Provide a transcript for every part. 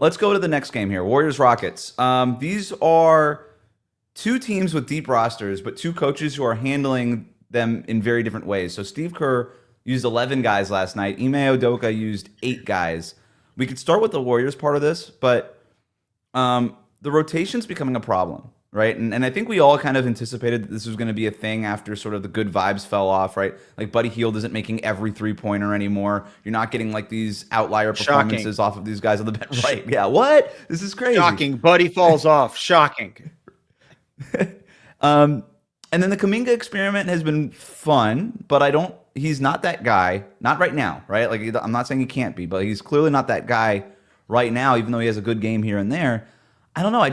Let's go to the next game here. Warriors Rockets. These are two teams with deep rosters, but two coaches who are handling them in very different ways. So Steve Kerr used 11 guys last night. Ime Udoka used 8 guys. We could start with the Warriors part of this, but the rotation's becoming a problem, right? And I think we all kind of anticipated that this was going to be a thing after sort of the good vibes fell off, right? Like Buddy Hield isn't making every 3-pointer anymore. You're not getting like these outlier performances off of these guys on the bench. Right? Yeah. What? This is crazy. Shocking. Buddy falls off. Shocking. And then the Kuminga experiment has been fun, but he's not that guy. Not right now, right? Like I'm not saying he can't be, but he's clearly not that guy right now, even though he has a good game here and there. I don't know.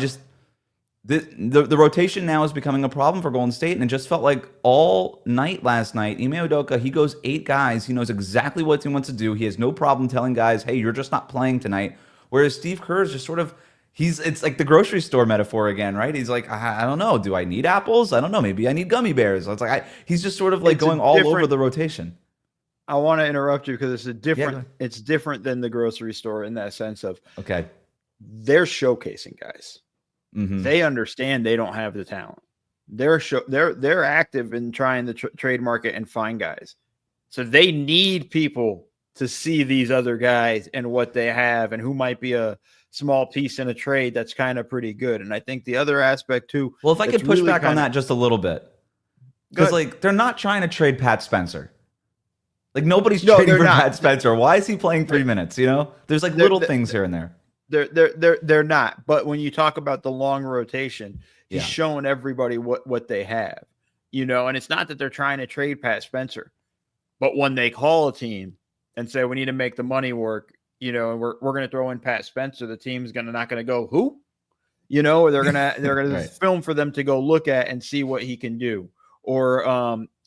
The rotation now is becoming a problem for Golden State, and it just felt like all night last night, Ime Udoka, he goes 8 guys. He knows exactly what he wants to do. He has no problem telling guys, hey, you're just not playing tonight. Whereas Steve Kerr is just sort of, it's like the grocery store metaphor again, right? He's like, I don't know. Do I need apples? I don't know. Maybe I need gummy bears. It's like, he's just sort of like going all over the rotation. I want to interrupt you because it's different than the grocery store in that sense of, okay, they're showcasing guys. Mm-hmm. They understand they don't have the talent. They're active in trying the trade market and find guys. So they need people to see these other guys and what they have and who might be a small piece in a trade that's kind of pretty good. And I think the other aspect too. Well, if I could push really back on that just a little bit, because like they're not trying to trade Pat Spencer. Like nobody's trading for Pat Spencer. Why is he playing 3 minutes? You know, there's like little things here and there. They're not. But when you talk about the long rotation, he's showing everybody what they have, you know, and it's not that they're trying to trade Pat Spencer, but when they call a team and say, we need to make the money work, you know, and we're going to throw in Pat Spencer, the team's not going to go, who, you know, or they're going to right. film for them to go look at and see what he can do. Or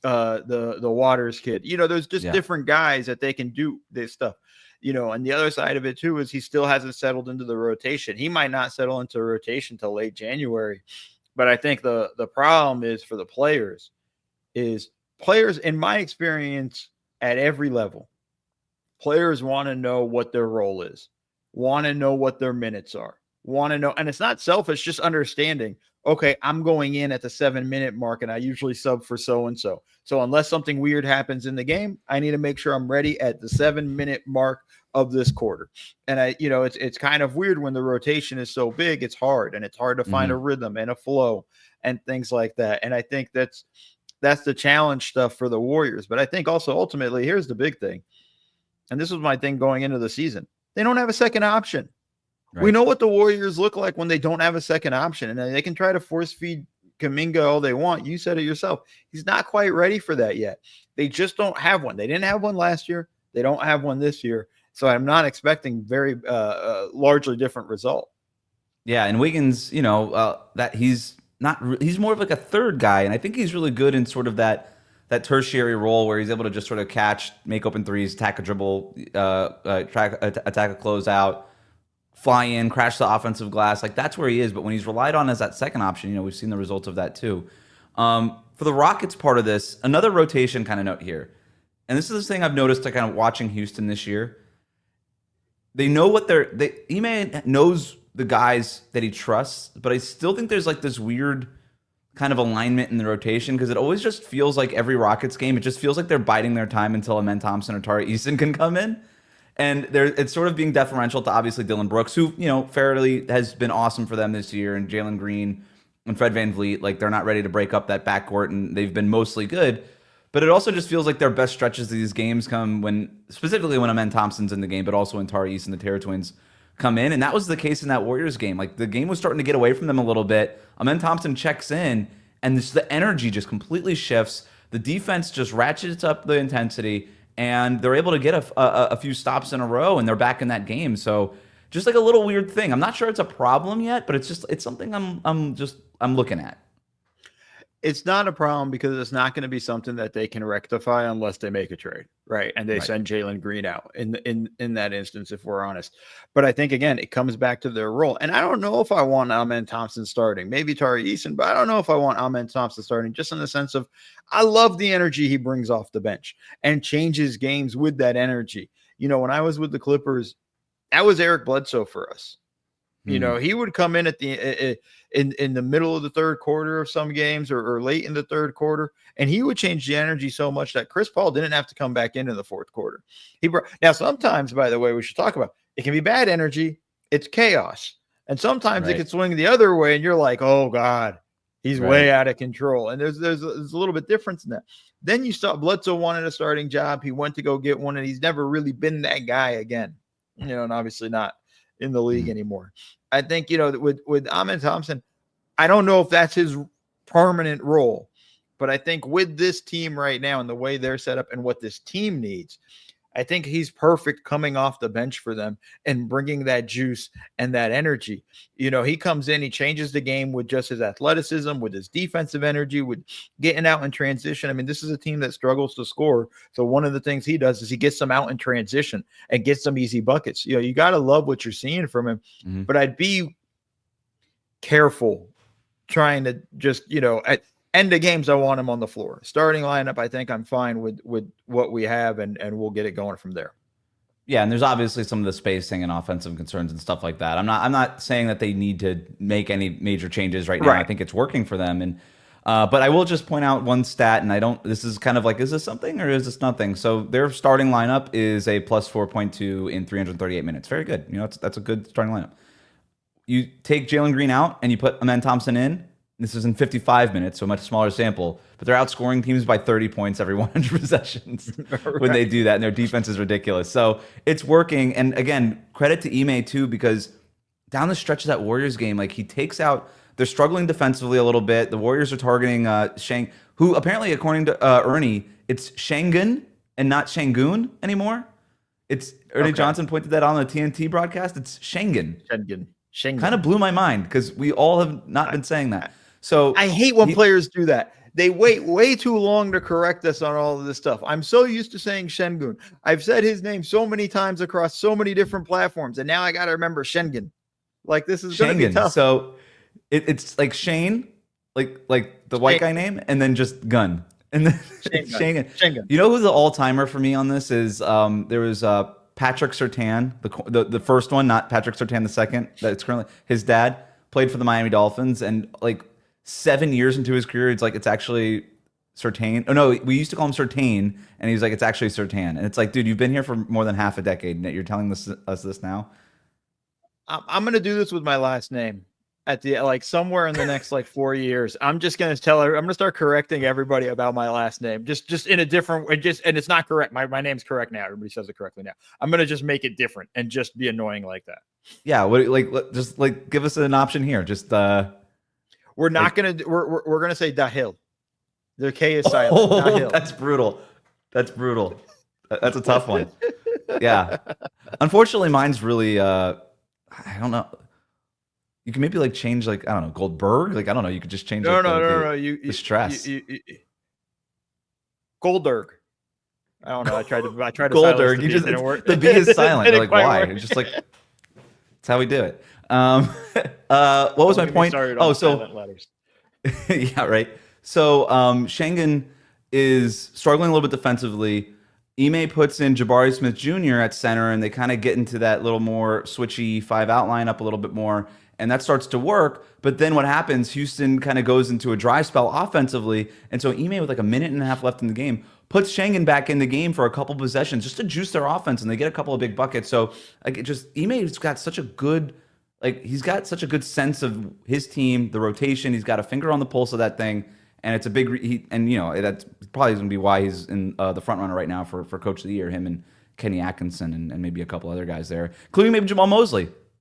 the Waters kid, you know, there's just different guys that they can do this stuff. You know, and the other side of it, too, is he still hasn't settled into the rotation. He might not settle into rotation till late January. But I think the problem is for the players, in my experience, at every level, players want to know what their role is, want to know what their minutes are, want to know. And it's not selfish, just understanding, okay, I'm going in at the 7-minute mark and I usually sub for so-and-so. So unless something weird happens in the game, I need to make sure I'm ready at the 7-minute mark of this quarter. And it's kind of weird when the rotation is so big, it's hard to find a rhythm and a flow and things like that. And I think that's the challenge stuff for the Warriors. But I think also ultimately, here's the big thing. And this was my thing going into the season. They don't have a second option. Right. We know what the Warriors look like when they don't have a second option, and they can try to force feed Kuminga all they want. You said it yourself. He's not quite ready for that yet. They just don't have one. They didn't have one last year. They don't have one this year. So I'm not expecting very largely different result. Yeah, and Wiggins, you know, that he's more of like a third guy, and I think he's really good in sort of that tertiary role where he's able to just sort of catch, make open threes, attack a dribble, attack a closeout, fly in, crash the offensive glass. Like that's where he is. But when he's relied on as that second option, you know, we've seen the results of that too. For the Rockets part of this, another rotation kind of note here. And this is the thing I've noticed to kind of watching Houston this year. They know what Ime knows the guys that he trusts, but I still think there's like this weird kind of alignment in the rotation because it always just feels like every Rockets game, it just feels like they're biding their time until Amen Thompson or Tari Eason can come in. And it's sort of being deferential to obviously Dillon Brooks, who, you know, fairly has been awesome for them this year, and Jalen Green and Fred VanVleet. Like they're not ready to break up that backcourt, and they've been mostly good. But it also just feels like their best stretches of these games come specifically when Amen Thompson's in the game, but also when Tari Eason and the Terror Twins come in. And that was the case in that Warriors game. Like the game was starting to get away from them a little bit. Amen Thompson checks in, and the energy just completely shifts. The defense just ratchets up the intensity, and they're able to get a few stops in a row, and they're back in that game. So just like a little weird thing. I'm not sure it's a problem yet, but it's something I'm looking at. It's not a problem because it's not going to be something that they can rectify unless they make a trade, right? And they send Jalen Green out in that instance, if we're honest. But I think, again, it comes back to their role. And I don't know if I want Amen Thompson starting. Maybe Tari Eason, but I don't know if I want Amen Thompson starting, just in the sense of I love the energy he brings off the bench and changes games with that energy. You know, when I was with the Clippers, that was Eric Bledsoe for us. You know, he would come in at the in the middle of the third quarter of some games or late in the third quarter, and he would change the energy so much that Chris Paul didn't have to come back into the fourth quarter. Now sometimes, by the way, we should talk about it can be bad energy, it's chaos, and sometimes it Right. can swing the other way, and you're like, oh God, he's Right. way out of control. And there's a little bit difference in that. Then you saw Bledsoe wanted a starting job. He went to go get one, and he's never really been that guy again. You know, and obviously not in the league anymore. I think, you know, with Amen Thompson, I don't know if that's his permanent role, but I think with this team right now and the way they're set up and what this team needs, I think he's perfect coming off the bench for them and bringing that juice and that energy. You know, he comes in, he changes the game with just his athleticism, with his defensive energy, with getting out in transition. I mean, this is a team that struggles to score. So one of the things he does is he gets them out in transition and gets some easy buckets. You know, you got to love what you're seeing from him, but I'd be careful trying to just, you know, at end of games, I want him on the floor. Starting lineup, I think I'm fine with what we have, and we'll get it going from there. Yeah, and there's obviously some of the spacing and offensive concerns and stuff like that. I'm not saying that they need to make any major changes right now. Right. I think it's working for them, and but I will just point out one stat, and I don't. This is kind of like, is this something or is this nothing? So their starting lineup is a plus 4.2 in 338 minutes. Very good. You know, that's a good starting lineup. You take Jalen Green out and you put Amen Thompson in. This is in 55 minutes, so a much smaller sample, but they're outscoring teams by 30 points every 100 possessions when they do that, and their defense is ridiculous. So it's working, and again, credit to Ime too, because down the stretch of that Warriors game, like he takes out, they're struggling defensively a little bit. The Warriors are targeting Shang, who apparently, according to Ernie, it's Shangun and not Shangoon anymore. It's Ernie Johnson pointed that out on the TNT broadcast. It's Shangun. Shangun. Kind of blew my mind because we all have not been saying that. So I hate when players do that. They wait way too long to correct us on all of this stuff. I'm so used to saying Shengun. I've said his name so many times across so many different platforms, and now I got to remember Shengun. Like, this is going to be tough. So it's like Shane, like the white guy name, and then just Gun. And then Shengun. You know who the all-timer for me on this is? There was Patrick Surtain, the first one, not Patrick Surtain the second. That's currently his dad played for the Miami Dolphins, and like 7 years into his career, it's actually Surtain. Oh no, we used to call him Surtain, and he's like, it's actually Surtain. And it's like, dude, you've been here for more than half a decade, and you're telling us this now. I'm gonna do this with my last name at the somewhere in the next 4 years. I'm just gonna I'm gonna start correcting everybody about my last name, just in a different way. And it's not correct. My name's correct now. Everybody says it correctly now. I'm gonna just make it different and just be annoying like that. Yeah, just give us an option here. Just we're not gonna we're gonna say Dakhil. The K is silent. Oh, that's brutal. That's brutal. That's a tough one. Yeah. Unfortunately, mine's really I don't know. You can maybe change I don't know, Goldberg. I don't know. You could just change. No. The stress. Goldberg. I don't know. I tried to Goldberg. You just the B is silent. You're like, why? It's just that's how we do it. What was my point? Oh, so yeah, right. So Shengun is struggling a little bit defensively. Ime puts in Jabari Smith Jr. at center, and they kind of get into that little more switchy 5-out lineup a little bit more, and that starts to work. But then what happens? Houston kind of goes into a dry spell offensively, and so Ime, with a minute and a half left in the game, puts Shengun back in the game for a couple possessions just to juice their offense, and they get a couple of big buckets. So Ime's got such a good he's got such a good sense of his team, the rotation. He's got a finger on the pulse of that thing. And it's a big, that's probably going to be why he's in the front runner right now for Coach of the Year, him and Kenny Atkinson and maybe a couple other guys there, including maybe Jamal Mosley.